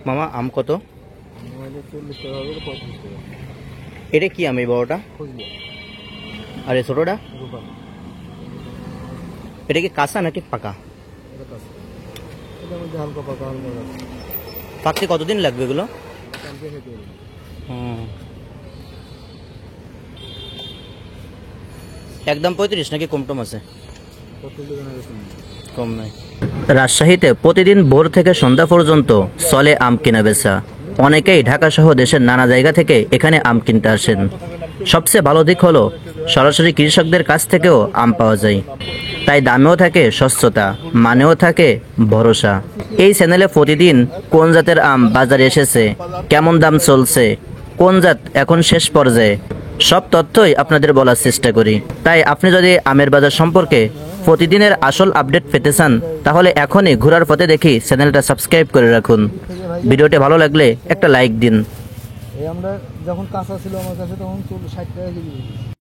মামা আম কত? আমাদের 40 টাকা হবে, 35 টাকা। এটা কি আম এই বড়টা? খুঁজলে আর এই ছোটটা? রূপালি। এটা কি কাঁচা নাকি পাকা? এটা কাছে, এটার মধ্যে হালকা পাকা হালকা আছে। পাকতে কতদিন লাগবে এগুলো? কালকে খেতে হবে। একদম 35 নাকি কম টম আছে? কত দোকানে গেছে? কম নাই। রাজশাহীতে প্রতিদিন ভোর থেকে সন্ধ্যা পর্যন্ত চলে আম কেনা বেচা। অনেকেই ঢাকা সহ দেশের নানা জায়গা থেকে এখানে আম কিনতে আসেন। সবচেয়ে ভালো দিক হলো সরাসরি কৃষকদের কাছ থেকেও আম পাওয়া যায়, তাই দামেও থাকে স্বচ্ছতা, মানেও থাকে ভরসা। এই চ্যানেলে প্রতিদিন কোন জাতের আম বাজারে এসেছে, কেমন দাম চলছে, কোন জাত এখন শেষ পর্যায়ে, সব তথ্যই আপনাদের বলার চেষ্টা করি। তাই আপনি যদি আমের বাজার সম্পর্কে প্রতিদিনের আসল আপডেট পেতে চান, তাহলে এখনই ঘোরার পথে দেখি চ্যানেলটা সাবস্ক্রাইব করে রাখুন। ভিডিওটি ভালো লাগলে একটা লাইক দিন। এই আমরা যখন কাঁচা ছিল আমার কাছে তখন 60 টাকা কেজি।